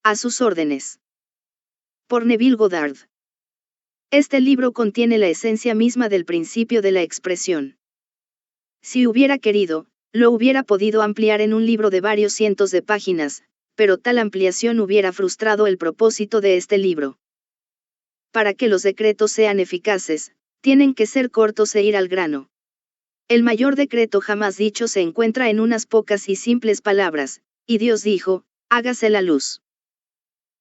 A sus órdenes. Por Neville Goddard. Este libro contiene la esencia misma del principio de la expresión. Si hubiera querido, lo hubiera podido ampliar en un libro de varios cientos de páginas, pero tal ampliación hubiera frustrado el propósito de este libro. Para que los decretos sean eficaces, tienen que ser cortos e ir al grano. El mayor decreto jamás dicho se encuentra en unas pocas y simples palabras, y Dios dijo, hágase la luz.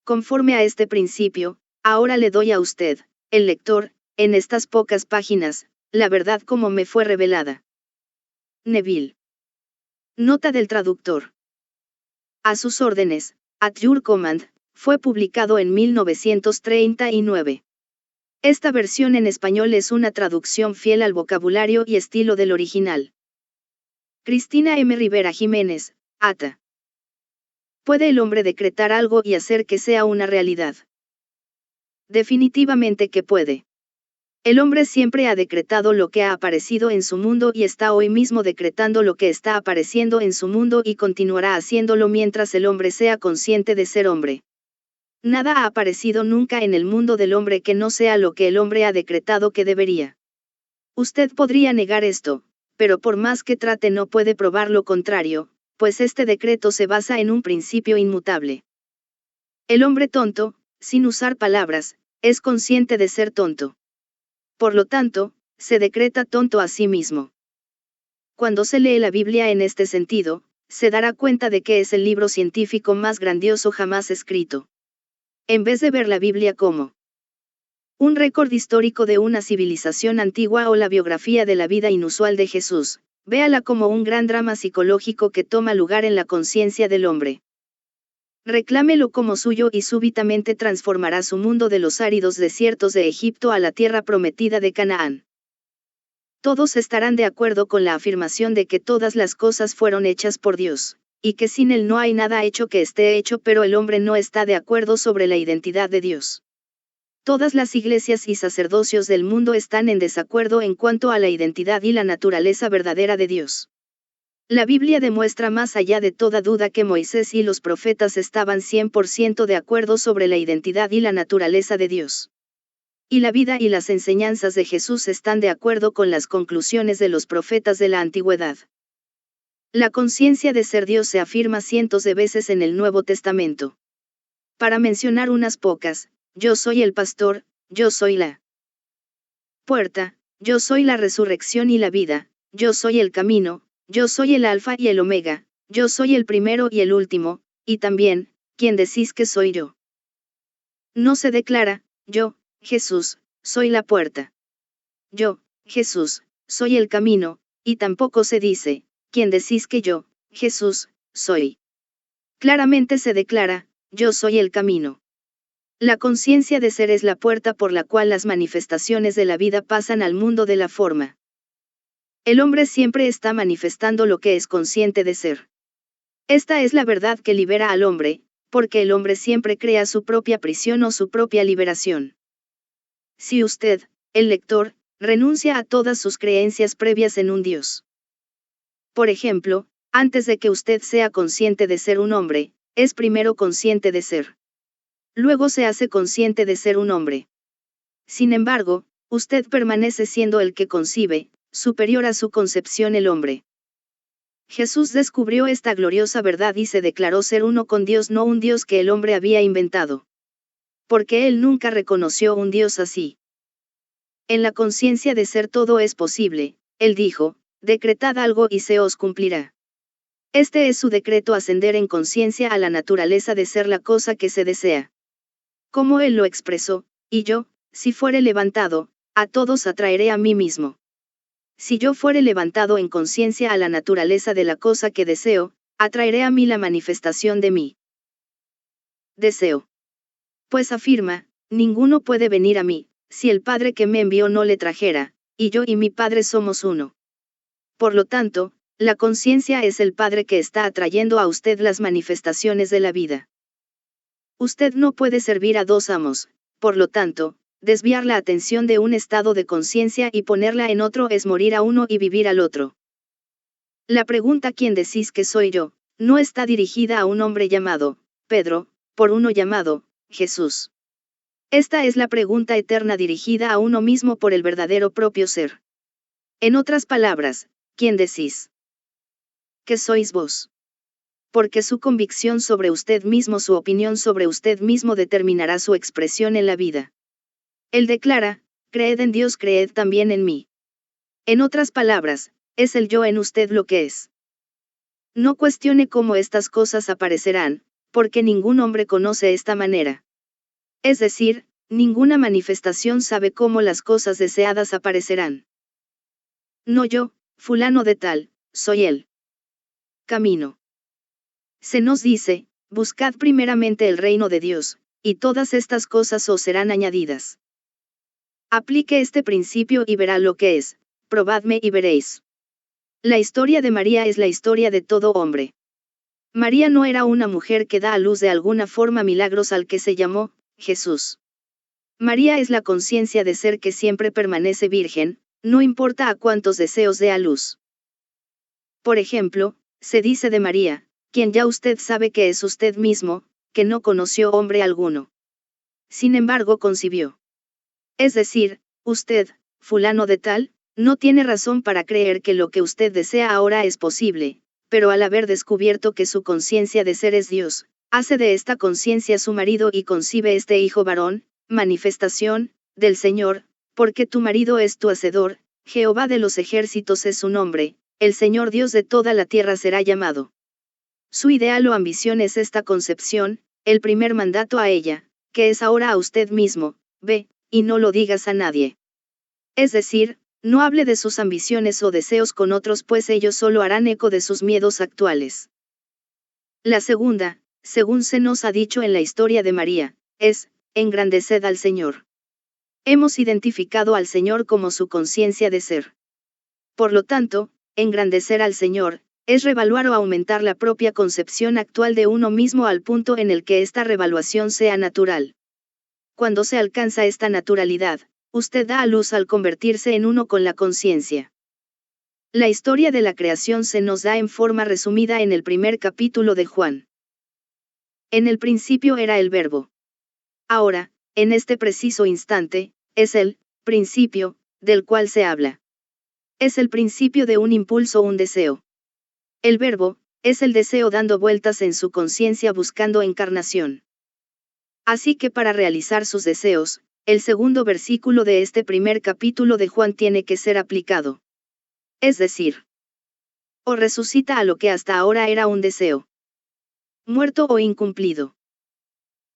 Conforme a este principio, ahora le doy a usted, el lector, en estas pocas páginas, la verdad como me fue revelada. Neville. Nota del traductor. A sus órdenes, At Your Command, fue publicado en 1939. Esta versión en español es una traducción fiel al vocabulario y estilo del original. Cristina M. Rivera Jiménez, Ata. ¿Puede el hombre decretar algo y hacer que sea una realidad? Definitivamente que puede. El hombre siempre ha decretado lo que ha aparecido en su mundo y está hoy mismo decretando lo que está apareciendo en su mundo y continuará haciéndolo mientras el hombre sea consciente de ser hombre. Nada ha aparecido nunca en el mundo del hombre que no sea lo que el hombre ha decretado que debería. Usted podría negar esto, pero por más que trate no puede probar lo contrario, pues este decreto se basa en un principio inmutable. El hombre tonto, sin usar palabras, es consciente de ser tonto. Por lo tanto, se decreta tonto a sí mismo. Cuando se lee la Biblia en este sentido, se dará cuenta de que es el libro científico más grandioso jamás escrito. En vez de ver la Biblia como un récord histórico de una civilización antigua o la biografía de la vida inusual de Jesús, véala como un gran drama psicológico que toma lugar en la conciencia del hombre. Reclámelo como suyo y súbitamente transformará su mundo de los áridos desiertos de Egipto a la tierra prometida de Canaán. Todos estarán de acuerdo con la afirmación de que todas las cosas fueron hechas por Dios, y que sin Él no hay nada hecho que esté hecho, pero el hombre no está de acuerdo sobre la identidad de Dios. Todas las iglesias y sacerdocios del mundo están en desacuerdo en cuanto a la identidad y la naturaleza verdadera de Dios. La Biblia demuestra más allá de toda duda que Moisés y los profetas estaban 100% de acuerdo sobre la identidad y la naturaleza de Dios. Y la vida y las enseñanzas de Jesús están de acuerdo con las conclusiones de los profetas de la antigüedad. La conciencia de ser Dios se afirma cientos de veces en el Nuevo Testamento. Para mencionar unas pocas, yo soy el pastor, yo soy la puerta, yo soy la resurrección y la vida, yo soy el camino, yo soy el alfa y el omega, yo soy el primero y el último, y también, ¿quién decís que soy yo? No se declara, yo, Jesús, soy la puerta. Yo, Jesús, soy el camino, y tampoco se dice, ¿quién decís que yo, Jesús, soy? Claramente se declara, yo soy el camino. La conciencia de ser es la puerta por la cual las manifestaciones de la vida pasan al mundo de la forma. El hombre siempre está manifestando lo que es consciente de ser. Esta es la verdad que libera al hombre, porque el hombre siempre crea su propia prisión o su propia liberación. Si usted, el lector, renuncia a todas sus creencias previas en un Dios. Por ejemplo, antes de que usted sea consciente de ser un hombre, es primero consciente de ser. Luego se hace consciente de ser un hombre. Sin embargo, usted permanece siendo el que concibe, superior a su concepción el hombre. Jesús descubrió esta gloriosa verdad y se declaró ser uno con Dios, no un Dios que el hombre había inventado. Porque él nunca reconoció un Dios así. En la conciencia de ser todo es posible, él dijo, decretad algo y se os cumplirá. Este es su decreto: ascender en conciencia a la naturaleza de ser la cosa que se desea. Como él lo expresó, y yo, si fuere levantado, a todos atraeré a mí mismo. Si yo fuere levantado en conciencia a la naturaleza de la cosa que deseo, atraeré a mí la manifestación de mí. Deseo. Pues afirma, ninguno puede venir a mí, si el Padre que me envió no le trajera, y yo y mi Padre somos uno. Por lo tanto, la conciencia es el Padre que está atrayendo a usted las manifestaciones de la vida. Usted no puede servir a dos amos, por lo tanto, desviar la atención de un estado de conciencia y ponerla en otro es morir a uno y vivir al otro. La pregunta ¿quién decís que soy yo? No está dirigida a un hombre llamado Pedro, por uno llamado Jesús. Esta es la pregunta eterna dirigida a uno mismo por el verdadero propio ser. En otras palabras, ¿quién decís que sois vos? Porque su convicción sobre usted mismo, su opinión sobre usted mismo determinará su expresión en la vida. Él declara, creed en Dios, creed también en mí. En otras palabras, es el yo en usted lo que es. No cuestione cómo estas cosas aparecerán, porque ningún hombre conoce esta manera. Es decir, ninguna manifestación sabe cómo las cosas deseadas aparecerán. No yo, fulano de tal, soy el camino. Se nos dice, buscad primeramente el reino de Dios, y todas estas cosas os serán añadidas. Aplique este principio y verá lo que es, probadme y veréis. La historia de María es la historia de todo hombre. María no era una mujer que da a luz de alguna forma milagros al que se llamó Jesús. María es la conciencia de ser que siempre permanece virgen, no importa a cuántos deseos dé a luz. Por ejemplo, se dice de María, quien ya usted sabe que es usted mismo, que no conoció hombre alguno. Sin embargo concibió. Es decir, usted, fulano de tal, no tiene razón para creer que lo que usted desea ahora es posible, pero al haber descubierto que su conciencia de ser es Dios, hace de esta conciencia su marido y concibe este hijo varón, manifestación, del Señor, porque tu marido es tu hacedor, Jehová de los ejércitos es su nombre, el Señor Dios de toda la tierra será llamado. Su ideal o ambición es esta concepción, el primer mandato a ella, que es ahora a usted mismo, ve, y no lo digas a nadie. Es decir, no hable de sus ambiciones o deseos con otros, pues ellos solo harán eco de sus miedos actuales. La segunda, según se nos ha dicho en la historia de María, es, engrandeced al Señor. Hemos identificado al Señor como su conciencia de ser. Por lo tanto, engrandecer al Señor, es revaluar o aumentar la propia concepción actual de uno mismo al punto en el que esta revaluación sea natural. Cuando se alcanza esta naturalidad, usted da a luz al convertirse en uno con la conciencia. La historia de la creación se nos da en forma resumida en el primer capítulo de Juan. En el principio era el Verbo. Ahora, en este preciso instante, es el principio, del cual se habla. Es el principio de un impulso o un deseo. El Verbo, es el deseo dando vueltas en su conciencia buscando encarnación. Así que para realizar sus deseos, el segundo versículo de este primer capítulo de Juan tiene que ser aplicado. Es decir, o resucita a lo que hasta ahora era un deseo muerto o incumplido.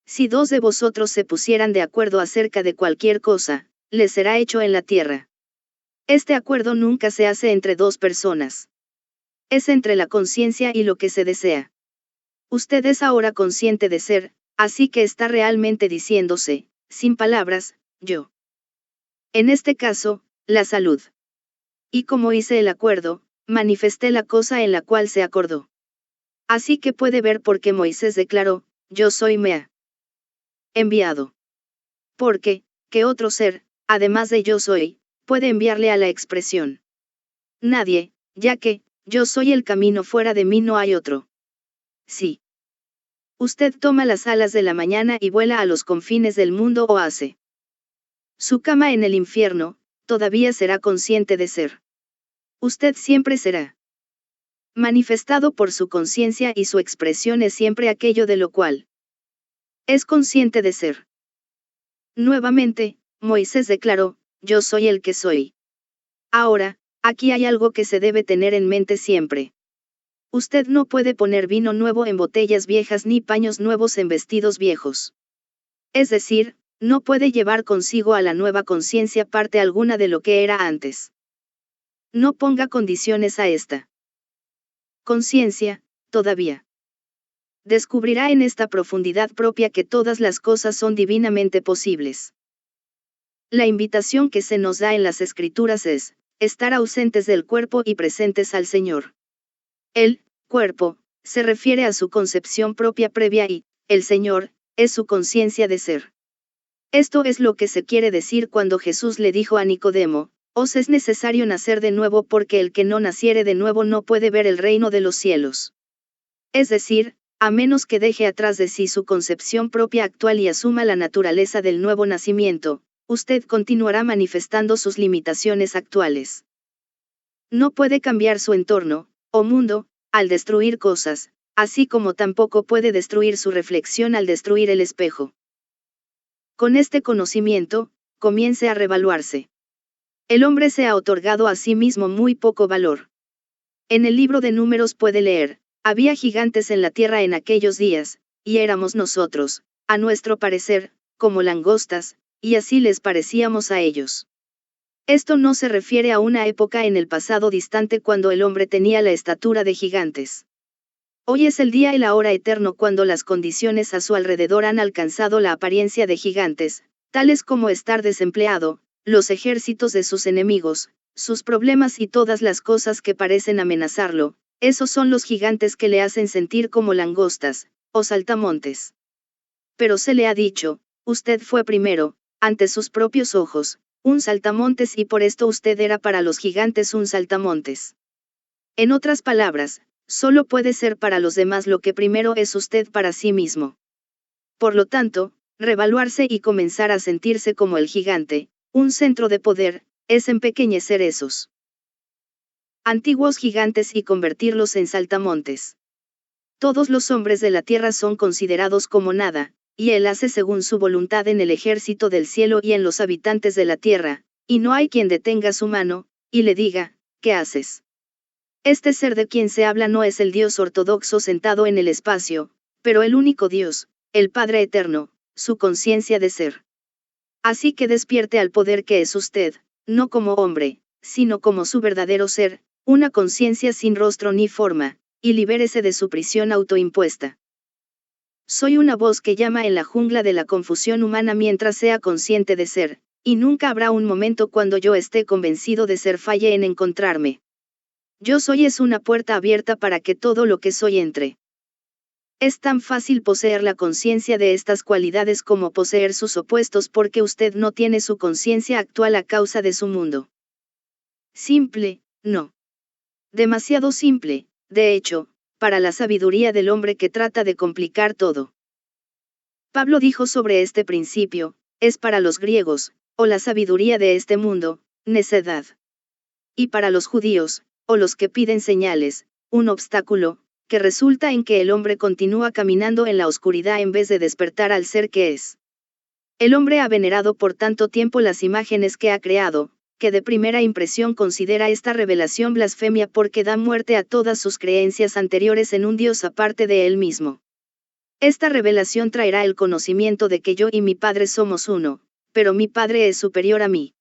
Si dos de vosotros se pusieran de acuerdo acerca de cualquier cosa, les será hecho en la tierra. Este acuerdo nunca se hace entre dos personas. Es entre la conciencia y lo que se desea. Usted es ahora consciente de ser, así que está realmente diciéndose, sin palabras, yo. En este caso, la salud. Y como hice el acuerdo, manifesté la cosa en la cual se acordó. Así que puede ver por qué Moisés declaró, yo soy me ha enviado. Porque, ¿qué otro ser, además de yo soy, puede enviarle a la expresión? Nadie, ya que, yo soy el camino, fuera de mí no hay otro. Sí. Usted toma las alas de la mañana y vuela a los confines del mundo o hace su cama en el infierno, todavía será consciente de ser. Usted siempre será manifestado por su conciencia y su expresión es siempre aquello de lo cual es consciente de ser. Nuevamente, Moisés declaró, yo soy el que soy. Ahora, aquí hay algo que se debe tener en mente siempre. Usted no puede poner vino nuevo en botellas viejas ni paños nuevos en vestidos viejos. Es decir, no puede llevar consigo a la nueva conciencia parte alguna de lo que era antes. No ponga condiciones a esta conciencia, todavía. Descubrirá en esta profundidad propia que todas las cosas son divinamente posibles. La invitación que se nos da en las Escrituras es, estar ausentes del cuerpo y presentes al Señor. El cuerpo se refiere a su concepción propia previa y, el Señor, es su conciencia de ser. Esto es lo que se quiere decir cuando Jesús le dijo a Nicodemo, os es necesario nacer de nuevo porque el que no naciere de nuevo no puede ver el reino de los cielos. Es decir, a menos que deje atrás de sí su concepción propia actual y asuma la naturaleza del nuevo nacimiento, usted continuará manifestando sus limitaciones actuales. No puede cambiar su entorno, o mundo, al destruir cosas, así como tampoco puede destruir su reflexión al destruir el espejo. Con este conocimiento, comience a revaluarse. El hombre se ha otorgado a sí mismo muy poco valor. En el libro de Números puede leer, había gigantes en la tierra en aquellos días, y éramos nosotros, a nuestro parecer, como langostas, y así les parecíamos a ellos. Esto no se refiere a una época en el pasado distante cuando el hombre tenía la estatura de gigantes. Hoy es el día y la hora eterno cuando las condiciones a su alrededor han alcanzado la apariencia de gigantes, tales como estar desempleado, los ejércitos de sus enemigos, sus problemas y todas las cosas que parecen amenazarlo, esos son los gigantes que le hacen sentir como langostas, o saltamontes. Pero se le ha dicho, usted fue primero, ante sus propios ojos, un saltamontes y por esto usted era para los gigantes un saltamontes. En otras palabras, solo puede ser para los demás lo que primero es usted para sí mismo. Por lo tanto, revaluarse y comenzar a sentirse como el gigante, un centro de poder, es empequeñecer esos antiguos gigantes y convertirlos en saltamontes. Todos los hombres de la tierra son considerados como nada, y él hace según su voluntad en el ejército del cielo y en los habitantes de la tierra, y no hay quien detenga su mano, y le diga, ¿qué haces? Este ser de quien se habla no es el Dios ortodoxo sentado en el espacio, pero el único Dios, el Padre Eterno, su conciencia de ser. Así que despierte al poder que es usted, no como hombre, sino como su verdadero ser, una conciencia sin rostro ni forma, y libérese de su prisión autoimpuesta. Soy una voz que llama en la jungla de la confusión humana mientras sea consciente de ser, y nunca habrá un momento cuando yo esté convencido de ser falle en encontrarme. Yo soy es una puerta abierta para que todo lo que soy entre. Es tan fácil poseer la conciencia de estas cualidades como poseer sus opuestos porque usted no tiene su conciencia actual a causa de su mundo. Simple, no. Demasiado simple, de hecho, para la sabiduría del hombre que trata de complicar todo. Pablo dijo sobre este principio, es para los griegos, o la sabiduría de este mundo, necedad. Y para los judíos, o los que piden señales, un obstáculo, que resulta en que el hombre continúa caminando en la oscuridad en vez de despertar al ser que es. El hombre ha venerado por tanto tiempo las imágenes que ha creado, que de primera impresión considera esta revelación blasfemia porque da muerte a todas sus creencias anteriores en un Dios aparte de él mismo. Esta revelación traerá el conocimiento de que yo y mi Padre somos uno, pero mi Padre es superior a mí.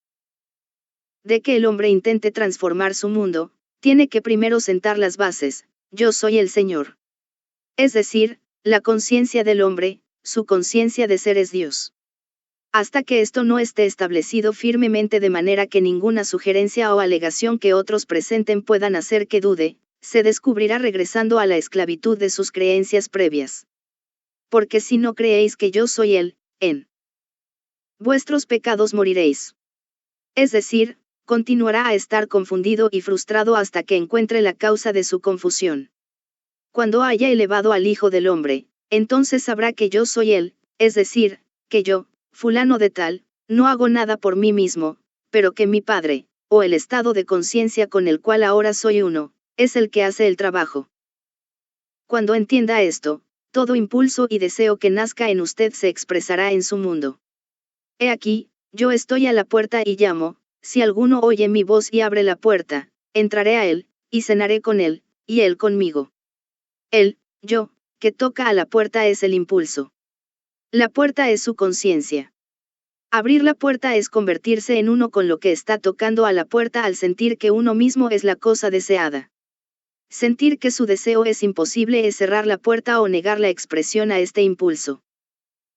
De que el hombre intente transformar su mundo, tiene que primero sentar las bases, yo soy el Señor. Es decir, la conciencia del hombre, su conciencia de ser es Dios. Hasta que esto no esté establecido firmemente de manera que ninguna sugerencia o alegación que otros presenten puedan hacer que dude, se descubrirá regresando a la esclavitud de sus creencias previas. Porque si no creéis que yo soy Él, en vuestros pecados moriréis. Es decir, continuará a estar confundido y frustrado hasta que encuentre la causa de su confusión. Cuando haya elevado al Hijo del Hombre, entonces sabrá que yo soy Él, es decir, que yo, fulano de tal, no hago nada por mí mismo, pero que mi Padre, o el estado de conciencia con el cual ahora soy uno, es el que hace el trabajo. Cuando entienda esto, todo impulso y deseo que nazca en usted se expresará en su mundo. He aquí, yo estoy a la puerta y llamo, si alguno oye mi voz y abre la puerta, entraré a él, y cenaré con él, y él conmigo. Él, yo, que toca a la puerta es el impulso. La puerta es su conciencia. Abrir la puerta es convertirse en uno con lo que está tocando a la puerta al sentir que uno mismo es la cosa deseada. Sentir que su deseo es imposible es cerrar la puerta o negar la expresión a este impulso.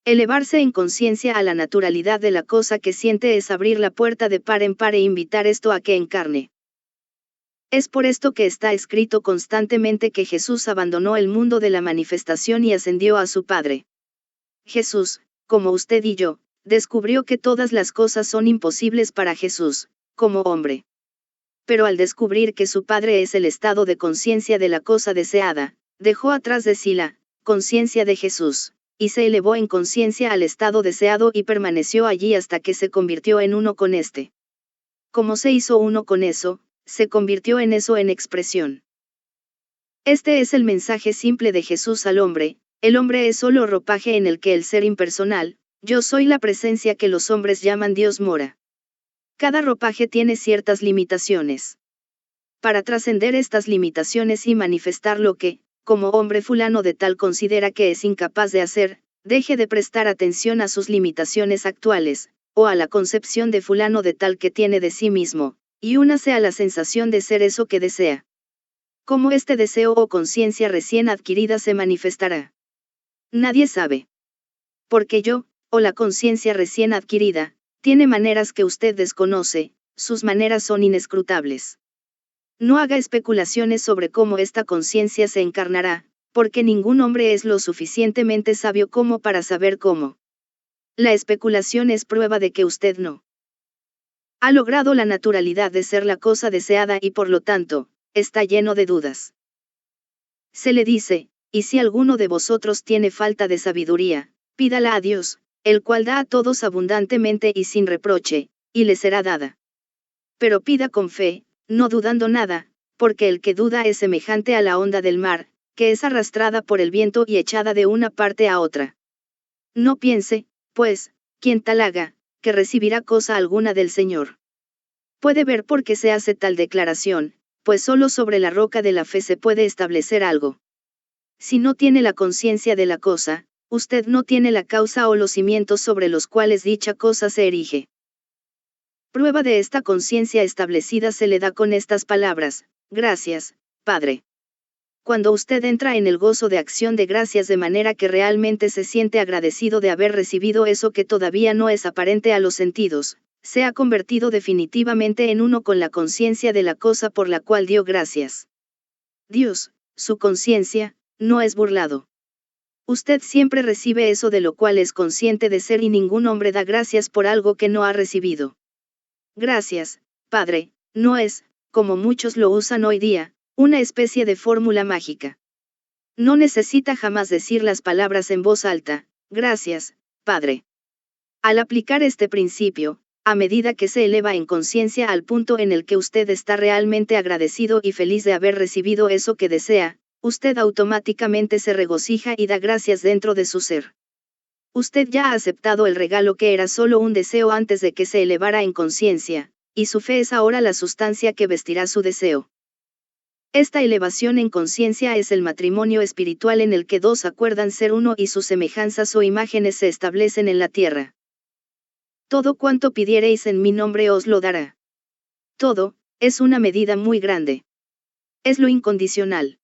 Elevarse en conciencia a la naturalidad de la cosa que siente es abrir la puerta de par en par e invitar esto a que encarne. Es por esto que está escrito constantemente que Jesús abandonó el mundo de la manifestación y ascendió a su Padre. Jesús, como usted y yo, descubrió que todas las cosas son imposibles para Jesús, como hombre. Pero al descubrir que su Padre es el estado de conciencia de la cosa deseada, dejó atrás de sí la conciencia de Jesús, y se elevó en conciencia al estado deseado y permaneció allí hasta que se convirtió en uno con éste. Como se hizo uno con eso, se convirtió en eso en expresión. Este es el mensaje simple de Jesús al hombre: el hombre es solo ropaje en el que el ser impersonal, yo soy la presencia que los hombres llaman Dios mora. Cada ropaje tiene ciertas limitaciones. Para trascender estas limitaciones y manifestar lo que, como hombre fulano de tal considera que es incapaz de hacer, deje de prestar atención a sus limitaciones actuales, o a la concepción de fulano de tal que tiene de sí mismo, y únase a la sensación de ser eso que desea. ¿Cómo este deseo o conciencia recién adquirida se manifestará? Nadie sabe. Porque yo, o la conciencia recién adquirida, tiene maneras que usted desconoce, sus maneras son inescrutables. No haga especulaciones sobre cómo esta conciencia se encarnará, porque ningún hombre es lo suficientemente sabio como para saber cómo. La especulación es prueba de que usted no ha logrado la naturalidad de ser la cosa deseada y por lo tanto, está lleno de dudas. Se le dice, y si alguno de vosotros tiene falta de sabiduría, pídala a Dios, el cual da a todos abundantemente y sin reproche, y le será dada. Pero pida con fe, no dudando nada, porque el que duda es semejante a la onda del mar, que es arrastrada por el viento y echada de una parte a otra. No piense, pues, quien tal haga, que recibirá cosa alguna del Señor. Puede ver por qué se hace tal declaración, pues solo sobre la roca de la fe se puede establecer algo. Si no tiene la conciencia de la cosa, usted no tiene la causa o los cimientos sobre los cuales dicha cosa se erige. Prueba de esta conciencia establecida se le da con estas palabras: gracias, Padre. Cuando usted entra en el gozo de acción de gracias de manera que realmente se siente agradecido de haber recibido eso que todavía no es aparente a los sentidos, se ha convertido definitivamente en uno con la conciencia de la cosa por la cual dio gracias. Dios, su conciencia, no es burlado. Usted siempre recibe eso de lo cual es consciente de ser y ningún hombre da gracias por algo que no ha recibido. Gracias, Padre, no es, como muchos lo usan hoy día, una especie de fórmula mágica. No necesita jamás decir las palabras en voz alta: gracias, Padre. Al aplicar este principio, a medida que se eleva en conciencia al punto en el que usted está realmente agradecido y feliz de haber recibido eso que desea, usted automáticamente se regocija y da gracias dentro de su ser. Usted ya ha aceptado el regalo que era solo un deseo antes de que se elevara en conciencia, y su fe es ahora la sustancia que vestirá su deseo. Esta elevación en conciencia es el matrimonio espiritual en el que dos acuerdan ser uno y sus semejanzas o imágenes se establecen en la tierra. Todo cuanto pidiereis en mi nombre os lo dará. Todo, es una medida muy grande. Es lo incondicional.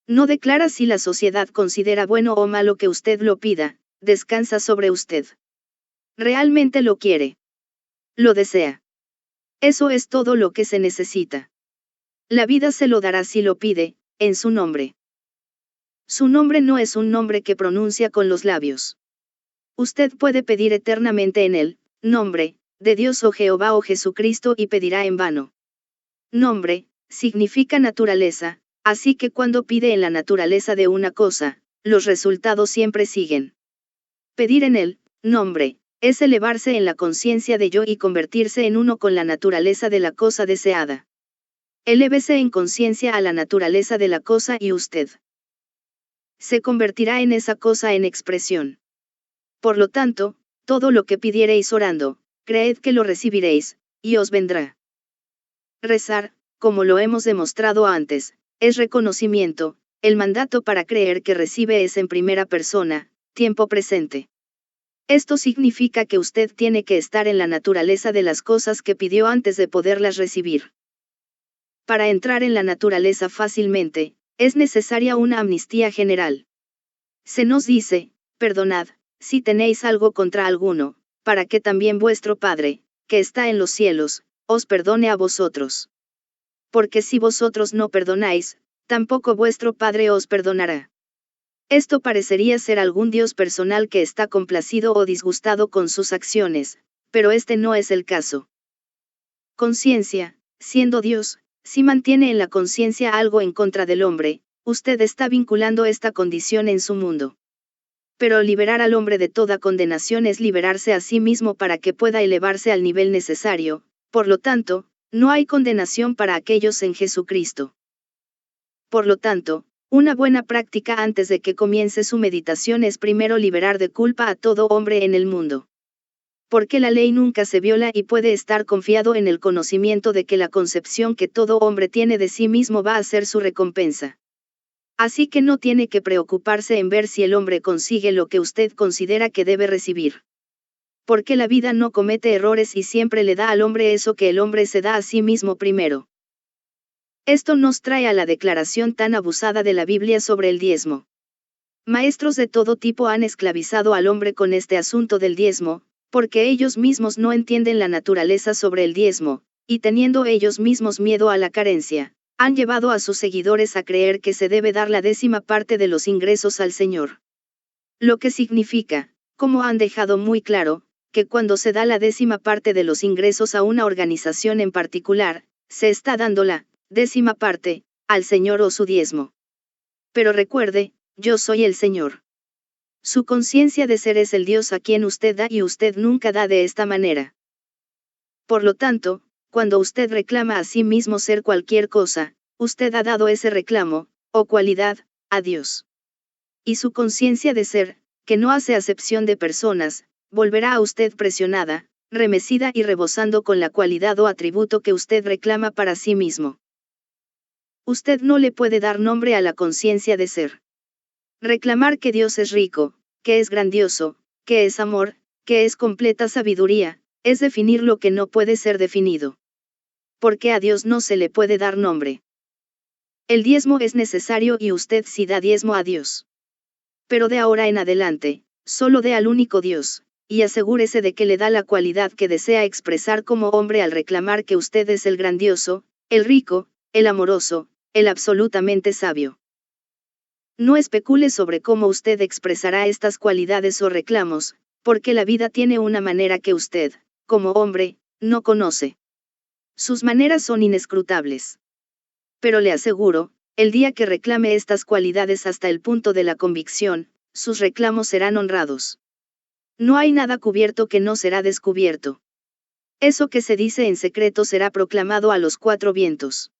No declara si la sociedad considera bueno o malo que usted lo pida, descansa sobre usted. Realmente lo quiere. Lo desea. Eso es todo lo que se necesita. La vida se lo dará si lo pide, en su nombre. Su nombre no es un nombre que pronuncia con los labios. Usted puede pedir eternamente en el nombre de Dios o Jehová o Jesucristo y pedirá en vano. Nombre significa naturaleza, así que cuando pide en la naturaleza de una cosa, los resultados siempre siguen. Pedir en el nombre es elevarse en la conciencia de yo y convertirse en uno con la naturaleza de la cosa deseada. Elévese en conciencia a la naturaleza de la cosa y usted se convertirá en esa cosa en expresión. Por lo tanto, todo lo que pidiereis orando, creed que lo recibiréis, y os vendrá. Rezar, como lo hemos demostrado antes, es reconocimiento, el mandato para creer que recibe es en primera persona, tiempo presente. Esto significa que usted tiene que estar en la naturaleza de las cosas que pidió antes de poderlas recibir. Para entrar en la naturaleza fácilmente, es necesaria una amnistía general. Se nos dice: perdonad, si tenéis algo contra alguno, para que también vuestro Padre, que está en los cielos, os perdone a vosotros. Porque si vosotros no perdonáis, tampoco vuestro Padre os perdonará. Esto parecería ser algún Dios personal que está complacido o disgustado con sus acciones, pero este no es el caso. Conciencia, siendo Dios, si mantiene en la conciencia algo en contra del hombre, usted está vinculando esta condición en su mundo. Pero liberar al hombre de toda condenación es liberarse a sí mismo para que pueda elevarse al nivel necesario, por lo tanto, no hay condenación para aquellos en Jesucristo. Por lo tanto, una buena práctica antes de que comience su meditación es primero liberar de culpa a todo hombre en el mundo. Porque la ley nunca se viola y puede estar confiado en el conocimiento de que la concepción que todo hombre tiene de sí mismo va a ser su recompensa. Así que no tiene que preocuparse en ver si el hombre consigue lo que usted considera que debe recibir. Porque la vida no comete errores y siempre le da al hombre eso que el hombre se da a sí mismo primero. Esto nos trae a la declaración tan abusada de la Biblia sobre el diezmo. Maestros de todo tipo han esclavizado al hombre con este asunto del diezmo, porque ellos mismos no entienden la naturaleza sobre el diezmo, y teniendo ellos mismos miedo a la carencia, han llevado a sus seguidores a creer que se debe dar la 10ª parte de los ingresos al Señor. Lo que significa, como han dejado muy claro, que cuando se da la 10ª parte de los ingresos a una organización en particular, se está dando la 10ª parte al Señor o su diezmo. Pero recuerde, yo soy el Señor. Su conciencia de ser es el Dios a quien usted da y usted nunca da de esta manera. Por lo tanto, cuando usted reclama a sí mismo ser cualquier cosa, usted ha dado ese reclamo, o cualidad, a Dios. Y su conciencia de ser, que no hace acepción de personas, volverá a usted presionada, remecida y rebosando con la cualidad o atributo que usted reclama para sí mismo. Usted no le puede dar nombre a la conciencia de ser. Reclamar que Dios es rico, que es grandioso, que es amor, que es completa sabiduría, es definir lo que no puede ser definido. Porque a Dios no se le puede dar nombre. El diezmo es necesario y usted sí da diezmo a Dios. Pero de ahora en adelante, solo dé al único Dios, y asegúrese de que le da la cualidad que desea expresar como hombre al reclamar que usted es el grandioso, el rico, el amoroso, el absolutamente sabio. No especule sobre cómo usted expresará estas cualidades o reclamos, porque la vida tiene una manera que usted, como hombre, no conoce. Sus maneras son inescrutables. Pero le aseguro, el día que reclame estas cualidades hasta el punto de la convicción, sus reclamos serán honrados. No hay nada cubierto que no será descubierto. Eso que se dice en secreto será proclamado a los 4 vientos.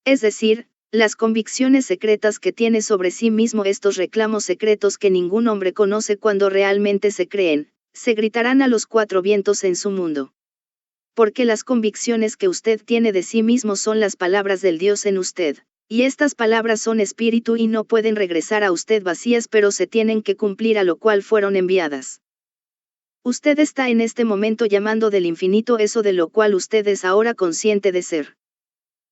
Es decir, las convicciones secretas que tiene sobre sí mismo, estos reclamos secretos que ningún hombre conoce cuando realmente se creen, se gritarán a los 4 vientos en su mundo. Porque las convicciones que usted tiene de sí mismo son las palabras del Dios en usted, y estas palabras son espíritu y no pueden regresar a usted vacías, pero se tienen que cumplir a lo cual fueron enviadas. Usted está en este momento llamando del infinito eso de lo cual usted es ahora consciente de ser.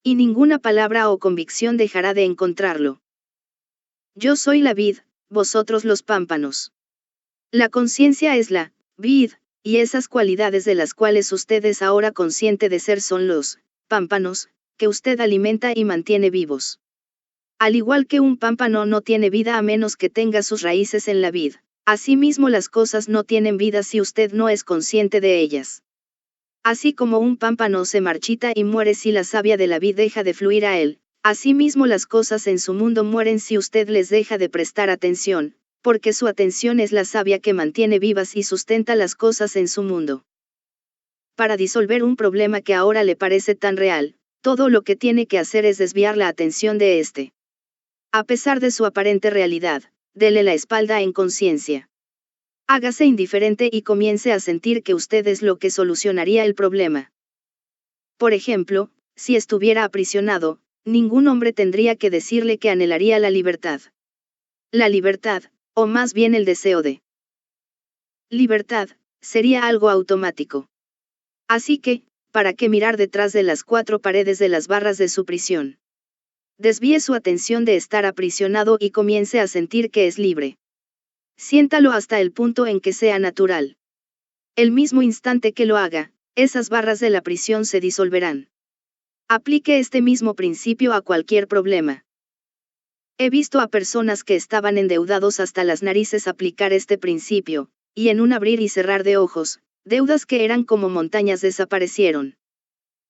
Y ninguna palabra o convicción dejará de encontrarlo. Yo soy la vid, vosotros los pámpanos. La conciencia es la vid, y esas cualidades de las cuales usted es ahora consciente de ser son los pámpanos, que usted alimenta y mantiene vivos. Al igual que un pámpano no tiene vida a menos que tenga sus raíces en la vid, asimismo las cosas no tienen vida si usted no es consciente de ellas. Así como un pámpano se marchita y muere si la savia de la vid deja de fluir a él, asimismo las cosas en su mundo mueren si usted les deja de prestar atención, porque su atención es la savia que mantiene vivas y sustenta las cosas en su mundo. Para disolver un problema que ahora le parece tan real, todo lo que tiene que hacer es desviar la atención de este. A pesar de su aparente realidad, dele la espalda en conciencia. Hágase indiferente y comience a sentir que usted es lo que solucionaría el problema. Por ejemplo, si estuviera aprisionado, ningún hombre tendría que decirle que anhelaría la libertad. La libertad, o más bien el deseo de libertad, sería algo automático. Así que, ¿para qué mirar detrás de las 4 paredes de las barras de su prisión? Desvíe su atención de estar aprisionado y comience a sentir que es libre. Siéntalo hasta el punto en que sea natural. El mismo instante que lo haga, esas barras de la prisión se disolverán. Aplique este mismo principio a cualquier problema. He visto a personas que estaban endeudados hasta las narices aplicar este principio, y en un abrir y cerrar de ojos, deudas que eran como montañas desaparecieron.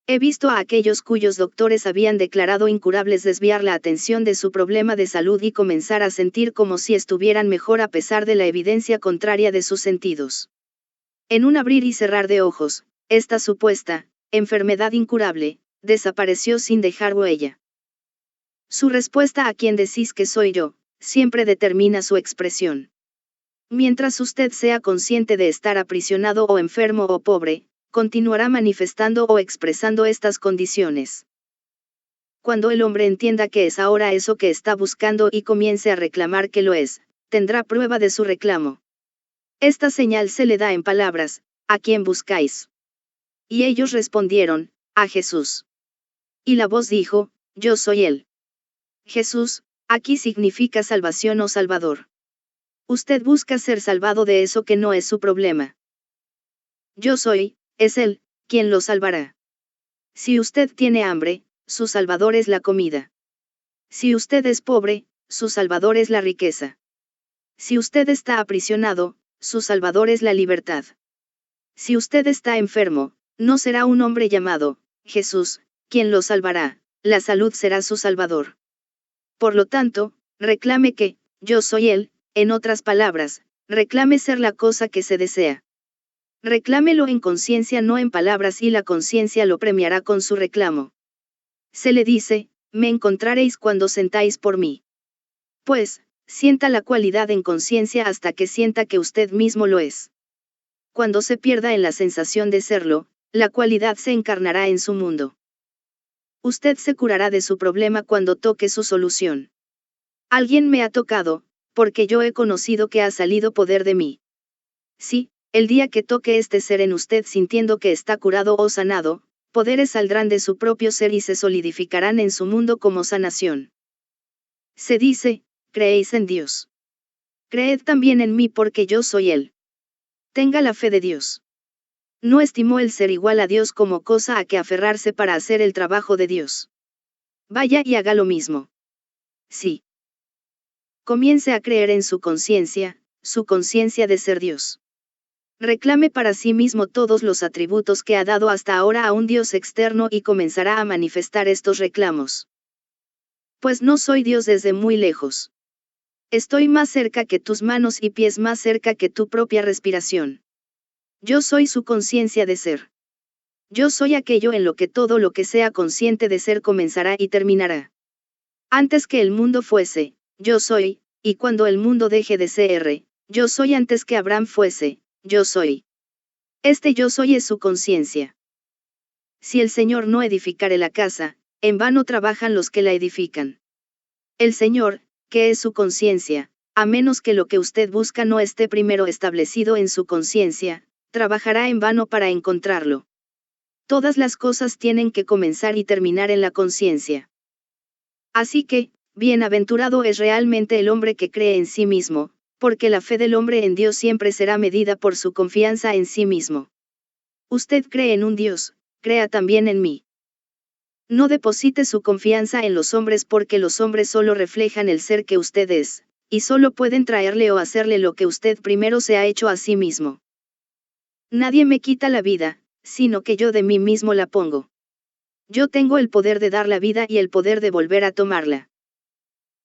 He visto a aquellos cuyos doctores habían declarado incurables desviar la atención de su problema de salud y comenzar a sentir como si estuvieran mejor a pesar de la evidencia contraria de sus sentidos. En un abrir y cerrar de ojos, esta supuesta enfermedad incurable desapareció sin dejar huella. Su respuesta a quien decís que soy yo, siempre determina su expresión. Mientras usted sea consciente de estar aprisionado o enfermo o pobre, continuará manifestando o expresando estas condiciones. Cuando el hombre entienda que es ahora eso que está buscando y comience a reclamar que lo es, tendrá prueba de su reclamo. Esta señal se le da en palabras: ¿a quién buscáis? Y ellos respondieron: a Jesús. Y la voz dijo: yo soy él. Jesús, aquí significa salvación o salvador. Usted busca ser salvado de eso que no es su problema. Yo soy, es él, quien lo salvará. Si usted tiene hambre, su salvador es la comida. Si usted es pobre, su salvador es la riqueza. Si usted está aprisionado, su salvador es la libertad. Si usted está enfermo, no será un hombre llamado Jesús quien lo salvará, la salud será su salvador. Por lo tanto, reclame que, yo soy él, en otras palabras, reclame ser la cosa que se desea. Reclámelo en conciencia, no en palabras, y la conciencia lo premiará con su reclamo. Se le dice: me encontraréis cuando sentáis por mí. Pues, sienta la cualidad en conciencia hasta que sienta que usted mismo lo es. Cuando se pierda en la sensación de serlo, la cualidad se encarnará en su mundo. Usted se curará de su problema cuando toque su solución. Alguien me ha tocado, porque yo he conocido que ha salido poder de mí. Sí, el día que toque este ser en usted sintiendo que está curado o sanado, poderes saldrán de su propio ser y se solidificarán en su mundo como sanación. Se dice: creéis en Dios. Creed también en mí porque yo soy Él. Tenga la fe de Dios. No estimó el ser igual a Dios como cosa a que aferrarse para hacer el trabajo de Dios. Vaya y haga lo mismo. Sí. Comience a creer en su conciencia de ser Dios. Reclame para sí mismo todos los atributos que ha dado hasta ahora a un Dios externo y comenzará a manifestar estos reclamos. Pues no soy Dios desde muy lejos. Estoy más cerca que tus manos y pies, más cerca que tu propia respiración. Yo soy su conciencia de ser. Yo soy aquello en lo que todo lo que sea consciente de ser comenzará y terminará. Antes que el mundo fuese, yo soy, y cuando el mundo deje de ser, yo soy. Antes que Abraham fuese, yo soy. Este yo soy es su conciencia. Si el Señor no edificare la casa, en vano trabajan los que la edifican. El Señor, que es su conciencia, a menos que lo que usted busca no esté primero establecido en su conciencia, trabajará en vano para encontrarlo. Todas las cosas tienen que comenzar y terminar en la conciencia. Así que, bienaventurado es realmente el hombre que cree en sí mismo, porque la fe del hombre en Dios siempre será medida por su confianza en sí mismo. Usted cree en un Dios, crea también en mí. No deposite su confianza en los hombres porque los hombres solo reflejan el ser que usted es, y solo pueden traerle o hacerle lo que usted primero se ha hecho a sí mismo. Nadie me quita la vida, sino que yo de mí mismo la pongo. Yo tengo el poder de dar la vida y el poder de volver a tomarla.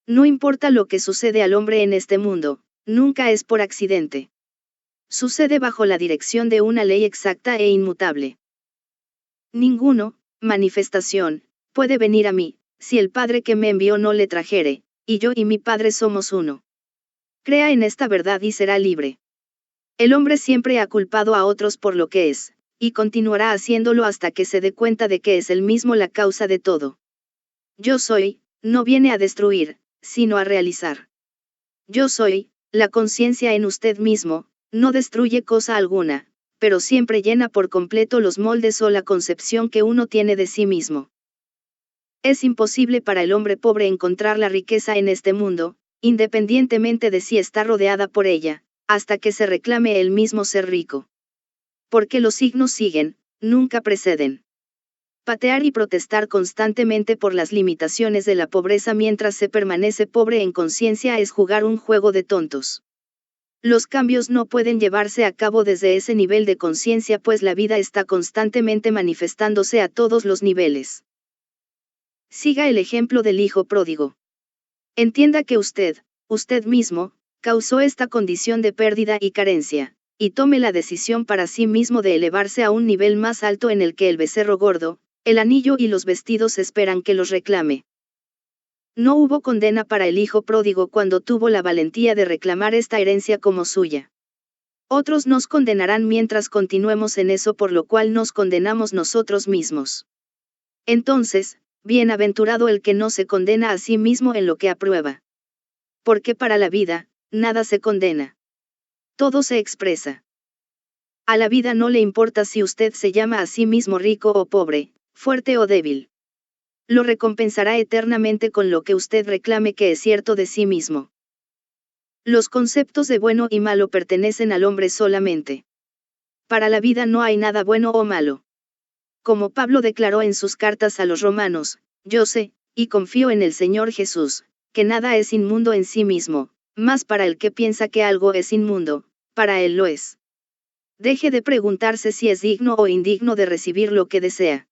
No importa lo que sucede al hombre en este mundo, nunca es por accidente. Sucede bajo la dirección de una ley exacta e inmutable. Ninguno, manifestación, puede venir a mí, si el Padre que me envió no le trajere, y yo y mi Padre somos uno. Crea en esta verdad y será libre. El hombre siempre ha culpado a otros por lo que es, y continuará haciéndolo hasta que se dé cuenta de que es él mismo la causa de todo. Yo soy, no viene a destruir, sino a realizar. Yo soy, la conciencia en usted mismo, no destruye cosa alguna, pero siempre llena por completo los moldes o la concepción que uno tiene de sí mismo. Es imposible para el hombre pobre encontrar la riqueza en este mundo, independientemente de si está rodeada por ella, hasta que se reclame él mismo ser rico. Porque los signos siguen, nunca preceden. Patear y protestar constantemente por las limitaciones de la pobreza mientras se permanece pobre en conciencia es jugar un juego de tontos. Los cambios no pueden llevarse a cabo desde ese nivel de conciencia, pues la vida está constantemente manifestándose a todos los niveles. Siga el ejemplo del hijo pródigo. Entienda que usted mismo, causó esta condición de pérdida y carencia, y tome la decisión para sí mismo de elevarse a un nivel más alto en el que el becerro gordo, el anillo y los vestidos esperan que los reclame. No hubo condena para el hijo pródigo cuando tuvo la valentía de reclamar esta herencia como suya. Otros nos condenarán mientras continuemos en eso, por lo cual nos condenamos nosotros mismos. Entonces, bienaventurado el que no se condena a sí mismo en lo que aprueba. Porque para la vida, nada se condena. Todo se expresa. A la vida no le importa si usted se llama a sí mismo rico o pobre, fuerte o débil. Lo recompensará eternamente con lo que usted reclame que es cierto de sí mismo. Los conceptos de bueno y malo pertenecen al hombre solamente. Para la vida no hay nada bueno o malo. Como Pablo declaró en sus cartas a los romanos, yo sé, y confío en el Señor Jesús, que nada es inmundo en sí mismo, mas para el que piensa que algo es inmundo, para él lo es. Deje de preguntarse si es digno o indigno de recibir lo que desea.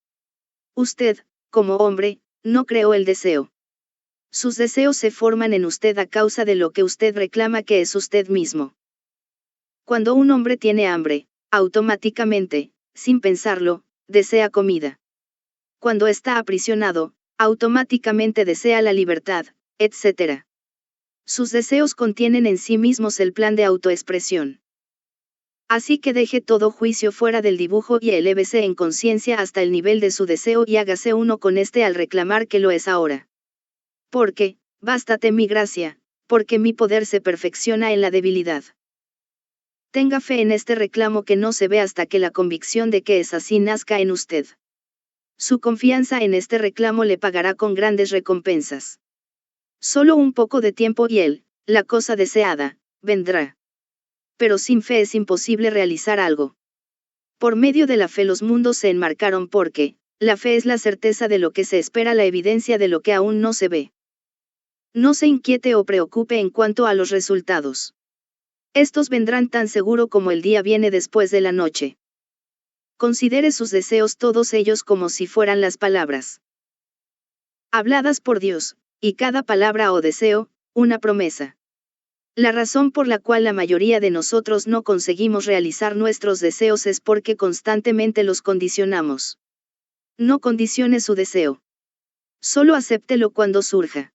Usted, como hombre, no creó el deseo. Sus deseos se forman en usted a causa de lo que usted reclama que es usted mismo. Cuando un hombre tiene hambre, automáticamente, sin pensarlo, desea comida. Cuando está aprisionado, automáticamente desea la libertad, etc. Sus deseos contienen en sí mismos el plan de autoexpresión. Así que deje todo juicio fuera del dibujo y elévese en conciencia hasta el nivel de su deseo y hágase uno con este al reclamar que lo es ahora. Porque, bástate mi gracia, porque mi poder se perfecciona en la debilidad. Tenga fe en este reclamo que no se ve hasta que la convicción de que es así nazca en usted. Su confianza en este reclamo le pagará con grandes recompensas. Solo un poco de tiempo y él, la cosa deseada, vendrá. Pero sin fe es imposible realizar algo. Por medio de la fe los mundos se enmarcaron porque, la fe es la certeza de lo que se espera, la evidencia de lo que aún no se ve. No se inquiete o preocupe en cuanto a los resultados. Estos vendrán tan seguro como el día viene después de la noche. Considere sus deseos todos ellos como si fueran las palabras habladas por Dios, y cada palabra o deseo, una promesa. La razón por la cual la mayoría de nosotros no conseguimos realizar nuestros deseos es porque constantemente los condicionamos. No condicione su deseo. Solo acéptelo cuando surja.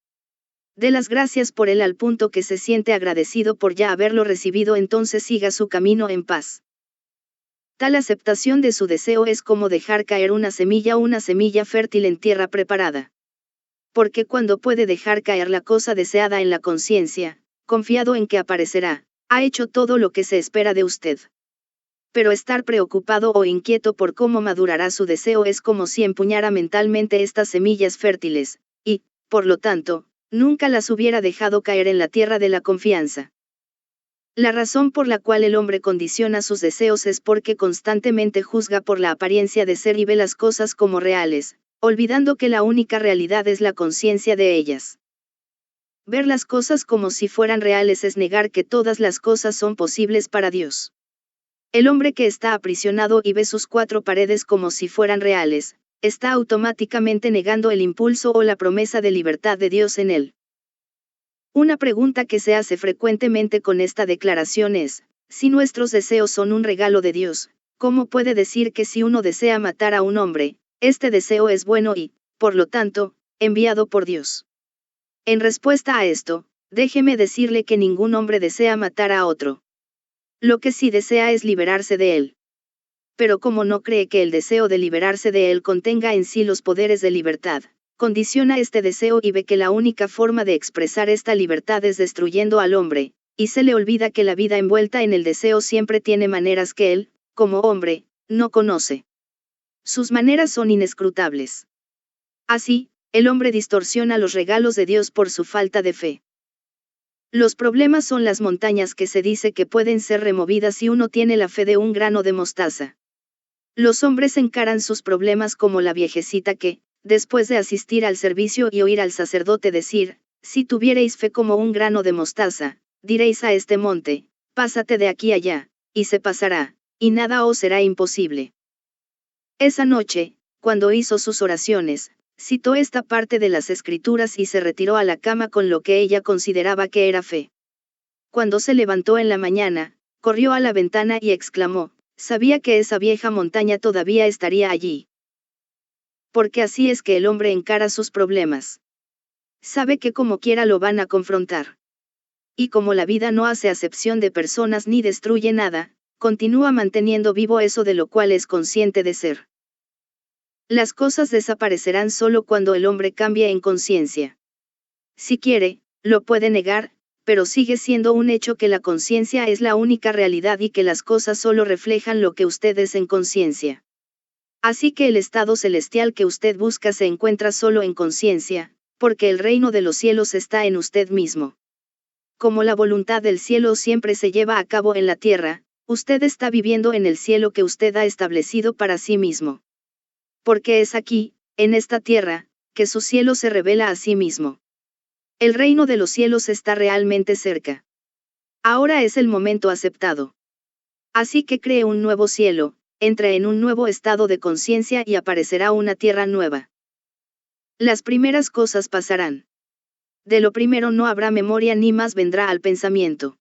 Dé las gracias por él al punto que se siente agradecido por ya haberlo recibido, entonces siga su camino en paz. Tal aceptación de su deseo es como dejar caer una semilla fértil en tierra preparada. Porque cuando puede dejar caer la cosa deseada en la conciencia, confiado en que aparecerá, ha hecho todo lo que se espera de usted. Pero estar preocupado o inquieto por cómo madurará su deseo es como si empuñara mentalmente estas semillas fértiles, y, por lo tanto, nunca las hubiera dejado caer en la tierra de la confianza. La razón por la cual el hombre condiciona sus deseos es porque constantemente juzga por la apariencia de ser y ve las cosas como reales, olvidando que la única realidad es la conciencia de ellas. Ver las cosas como si fueran reales es negar que todas las cosas son posibles para Dios. El hombre que está aprisionado y ve sus cuatro paredes como si fueran reales, está automáticamente negando el impulso o la promesa de libertad de Dios en él. Una pregunta que se hace frecuentemente con esta declaración es, si nuestros deseos son un regalo de Dios, ¿cómo puede decir que si uno desea matar a un hombre, este deseo es bueno y, por lo tanto, enviado por Dios? En respuesta a esto, déjeme decirle que ningún hombre desea matar a otro. Lo que sí desea es liberarse de él. Pero como no cree que el deseo de liberarse de él contenga en sí los poderes de libertad, condiciona este deseo y ve que la única forma de expresar esta libertad es destruyendo al hombre, y se le olvida que la vida envuelta en el deseo siempre tiene maneras que él, como hombre, no conoce. Sus maneras son inescrutables. Así, el hombre distorsiona los regalos de Dios por su falta de fe. Los problemas son las montañas que se dice que pueden ser removidas si uno tiene la fe de un grano de mostaza. Los hombres encaran sus problemas como la viejecita que, después de asistir al servicio y oír al sacerdote decir, si tuvierais fe como un grano de mostaza, diréis a este monte, pásate de aquí allá, y se pasará, y nada os será imposible. Esa noche, cuando hizo sus oraciones, citó esta parte de las Escrituras y se retiró a la cama con lo que ella consideraba que era fe. Cuando se levantó en la mañana, corrió a la ventana y exclamó, sabía que esa vieja montaña todavía estaría allí. Porque así es que el hombre encara sus problemas. Sabe que como quiera lo van a confrontar. Y como la vida no hace acepción de personas ni destruye nada, continúa manteniendo vivo eso de lo cual es consciente de ser. Las cosas desaparecerán solo cuando el hombre cambie en conciencia. Si quiere, lo puede negar, pero sigue siendo un hecho que la conciencia es la única realidad y que las cosas solo reflejan lo que usted es en conciencia. Así que el estado celestial que usted busca se encuentra solo en conciencia, porque el reino de los cielos está en usted mismo. Como la voluntad del cielo siempre se lleva a cabo en la tierra, usted está viviendo en el cielo que usted ha establecido para sí mismo. Porque es aquí, en esta tierra, que su cielo se revela a sí mismo. El reino de los cielos está realmente cerca. Ahora es el momento aceptado. Así que cree un nuevo cielo, entra en un nuevo estado de conciencia y aparecerá una tierra nueva. Las primeras cosas pasarán. De lo primero no habrá memoria ni más vendrá al pensamiento.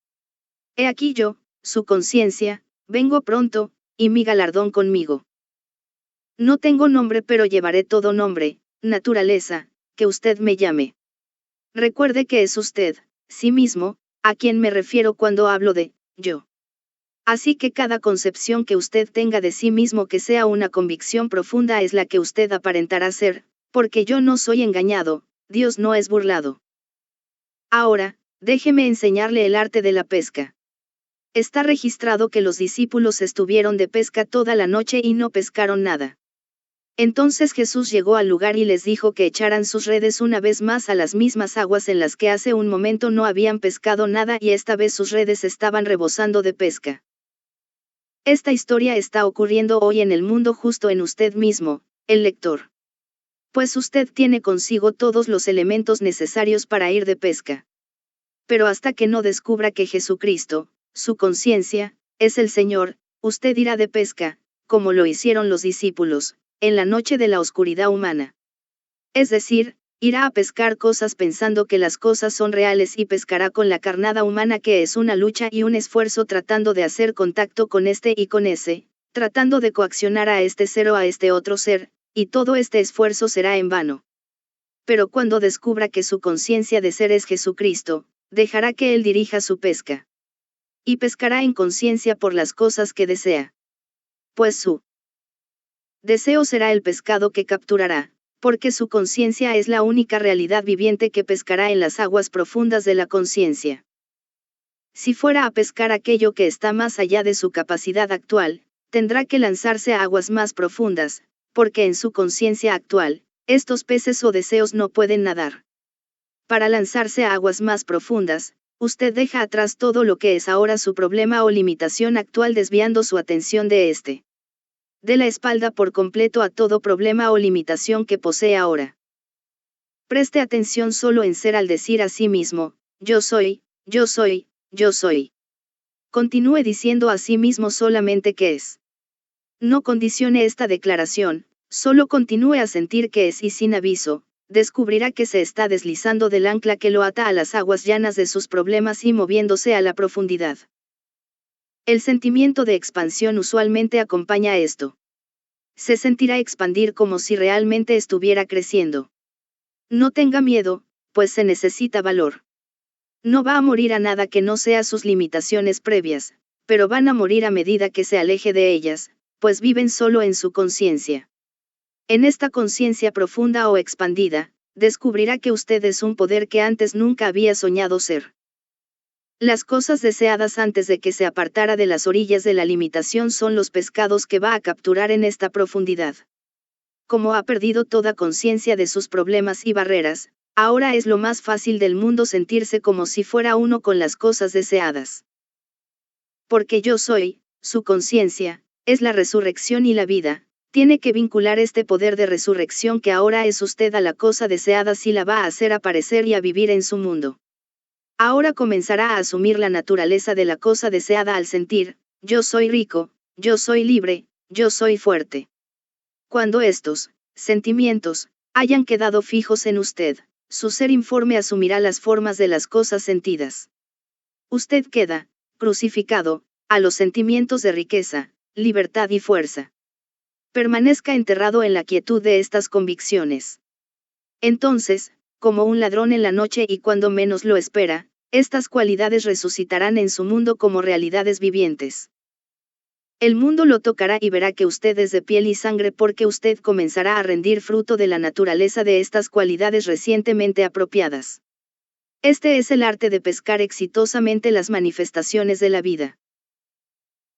He aquí yo, su conciencia, vengo pronto, y mi galardón conmigo. No tengo nombre pero llevaré todo nombre, naturaleza, que usted me llame. Recuerde que es usted, sí mismo, a quien me refiero cuando hablo de yo. Así que cada concepción que usted tenga de sí mismo que sea una convicción profunda es la que usted aparentará ser, porque yo no soy engañado, Dios no es burlado. Ahora, déjeme enseñarle el arte de la pesca. Está registrado que los discípulos estuvieron de pesca toda la noche y no pescaron nada. Entonces Jesús llegó al lugar y les dijo que echaran sus redes una vez más a las mismas aguas en las que hace un momento no habían pescado nada y esta vez sus redes estaban rebosando de pesca. Esta historia está ocurriendo hoy en el mundo justo en usted mismo, el lector. Pues usted tiene consigo todos los elementos necesarios para ir de pesca. Pero hasta que no descubra que Jesucristo, su conciencia, es el Señor, usted irá de pesca, como lo hicieron los discípulos, en la noche de la oscuridad humana. Es decir, irá a pescar cosas pensando que las cosas son reales y pescará con la carnada humana que es una lucha y un esfuerzo tratando de hacer contacto con este y con ese, tratando de coaccionar a este ser o a este otro ser, y todo este esfuerzo será en vano. Pero cuando descubra que su conciencia de ser es Jesucristo, dejará que Él dirija su pesca. Y pescará en conciencia por las cosas que desea. Pues su deseo será el pescado que capturará, porque su conciencia es la única realidad viviente que pescará en las aguas profundas de la conciencia. Si fuera a pescar aquello que está más allá de su capacidad actual, tendrá que lanzarse a aguas más profundas, porque en su conciencia actual, estos peces o deseos no pueden nadar. Para lanzarse a aguas más profundas, usted deja atrás todo lo que es ahora su problema o limitación actual desviando su atención de este. De la espalda por completo a todo problema o limitación que posee ahora. Preste atención solo en ser al decir a sí mismo, yo soy, yo soy, yo soy. Continúe diciendo a sí mismo solamente que es. No condicione esta declaración, solo continúe a sentir que es y sin aviso, descubrirá que se está deslizando del ancla que lo ata a las aguas llanas de sus problemas y moviéndose a la profundidad. El sentimiento de expansión usualmente acompaña esto. Se sentirá expandir como si realmente estuviera creciendo. No tenga miedo, pues se necesita valor. No va a morir a nada que no sea sus limitaciones previas, pero van a morir a medida que se aleje de ellas, pues viven solo en su conciencia. En esta conciencia profunda o expandida, descubrirá que usted es un poder que antes nunca había soñado ser. Las cosas deseadas antes de que se apartara de las orillas de la limitación son los pescados que va a capturar en esta profundidad. Como ha perdido toda conciencia de sus problemas y barreras, ahora es lo más fácil del mundo sentirse como si fuera uno con las cosas deseadas. Porque yo soy, su conciencia, es la resurrección y la vida, tiene que vincular este poder de resurrección que ahora es usted a la cosa deseada si la va a hacer aparecer y a vivir en su mundo. Ahora comenzará a asumir la naturaleza de la cosa deseada al sentir, yo soy rico, yo soy libre, yo soy fuerte. Cuando estos sentimientos hayan quedado fijos en usted, su ser informe asumirá las formas de las cosas sentidas. Usted queda crucificado a los sentimientos de riqueza, libertad y fuerza. Permanezca enterrado en la quietud de estas convicciones. Entonces, como un ladrón en la noche y cuando menos lo espera, estas cualidades resucitarán en su mundo como realidades vivientes. El mundo lo tocará y verá que usted es de piel y sangre porque usted comenzará a rendir fruto de la naturaleza de estas cualidades recientemente apropiadas. Este es el arte de pescar exitosamente las manifestaciones de la vida.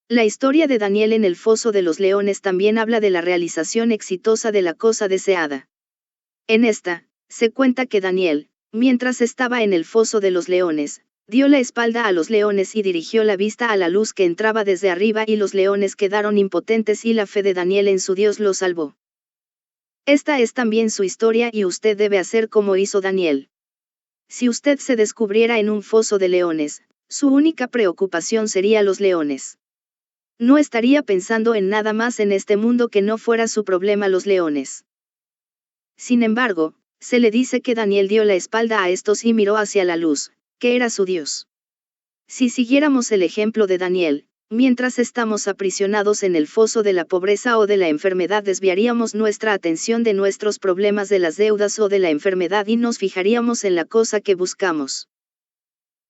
La historia de Daniel en el foso de los leones también habla de la realización exitosa de la cosa deseada. En esta, se cuenta que Daniel, mientras estaba en el foso de los leones, dio la espalda a los leones y dirigió la vista a la luz que entraba desde arriba y los leones quedaron impotentes y la fe de Daniel en su Dios lo salvó. Esta es también su historia y usted debe hacer como hizo Daniel. Si usted se descubriera en un foso de leones, su única preocupación sería los leones. No estaría pensando en nada más en este mundo que no fuera su problema los leones. Sin embargo, se le dice que Daniel dio la espalda a estos y miró hacia la luz, que era su Dios. Si siguiéramos el ejemplo de Daniel, mientras estamos aprisionados en el foso de la pobreza o de la enfermedad desviaríamos nuestra atención de nuestros problemas de las deudas o de la enfermedad y nos fijaríamos en la cosa que buscamos.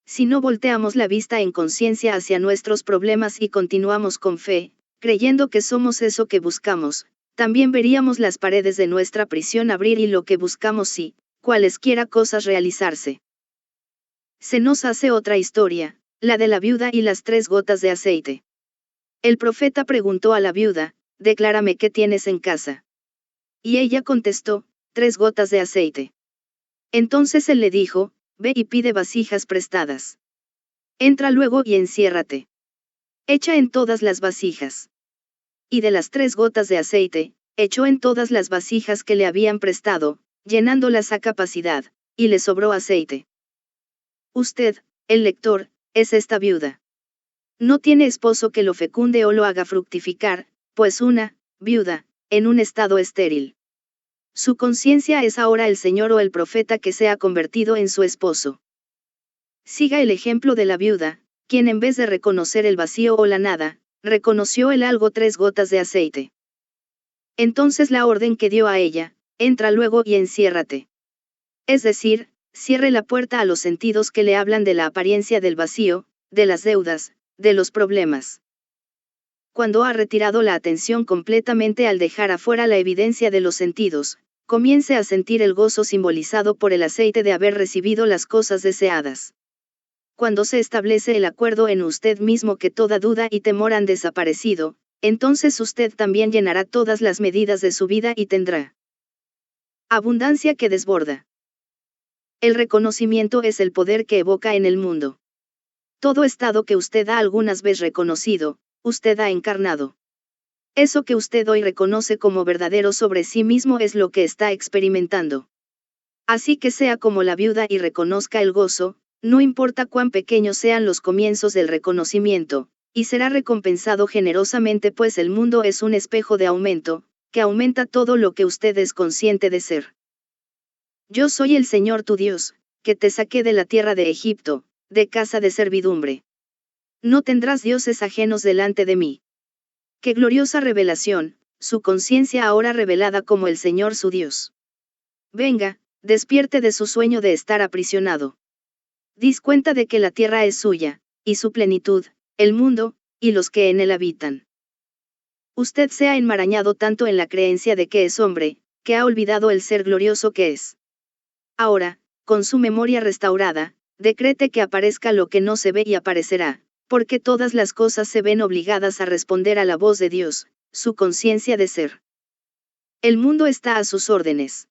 Si no volteamos la vista en conciencia hacia nuestros problemas y continuamos con fe, creyendo que somos eso que buscamos, también veríamos las paredes de nuestra prisión abrir y lo que buscamos sí, cualesquiera cosas realizarse. Se nos hace otra historia, la de la viuda y las 3 gotas de aceite. El profeta preguntó a la viuda, declárame qué tienes en casa. Y ella contestó, 3 gotas de aceite. Entonces él le dijo, ve y pide vasijas prestadas. Entra luego y enciérrate. Echa en todas las vasijas. Y de las 3 gotas de aceite, echó en todas las vasijas que le habían prestado, llenándolas a capacidad, y le sobró aceite. Usted, el lector, es esta viuda. No tiene esposo que lo fecunde o lo haga fructificar, pues una viuda, en un estado estéril. Su conciencia es ahora el Señor o el profeta que se ha convertido en su esposo. Siga el ejemplo de la viuda, quien en vez de reconocer el vacío o la nada, reconoció el algo 3 gotas de aceite. Entonces la orden que dio a ella, entra luego y enciérrate. Es decir, cierre la puerta a los sentidos que le hablan de la apariencia del vacío, de las deudas, de los problemas. Cuando ha retirado la atención completamente al dejar afuera la evidencia de los sentidos, comience a sentir el gozo simbolizado por el aceite de haber recibido las cosas deseadas. Cuando se establece el acuerdo en usted mismo que toda duda y temor han desaparecido, entonces usted también llenará todas las medidas de su vida y tendrá abundancia que desborda. El reconocimiento es el poder que evoca en el mundo. Todo estado que usted ha algunas veces reconocido, usted ha encarnado. Eso que usted hoy reconoce como verdadero sobre sí mismo es lo que está experimentando. Así que sea como la viuda y reconozca el gozo, no importa cuán pequeños sean los comienzos del reconocimiento, y será recompensado generosamente pues el mundo es un espejo de aumento, que aumenta todo lo que usted es consciente de ser. Yo soy el Señor tu Dios, que te saqué de la tierra de Egipto, de casa de servidumbre. No tendrás dioses ajenos delante de mí. Qué gloriosa revelación, su conciencia ahora revelada como el Señor su Dios. Venga, despierte de su sueño de estar aprisionado. Dis cuenta de que la tierra es suya, y su plenitud, el mundo, y los que en él habitan. Usted se ha enmarañado tanto en la creencia de que es hombre, que ha olvidado el ser glorioso que es. Ahora, con su memoria restaurada, decrete que aparezca lo que no se ve y aparecerá, porque todas las cosas se ven obligadas a responder a la voz de Dios, su conciencia de ser. El mundo está a sus órdenes.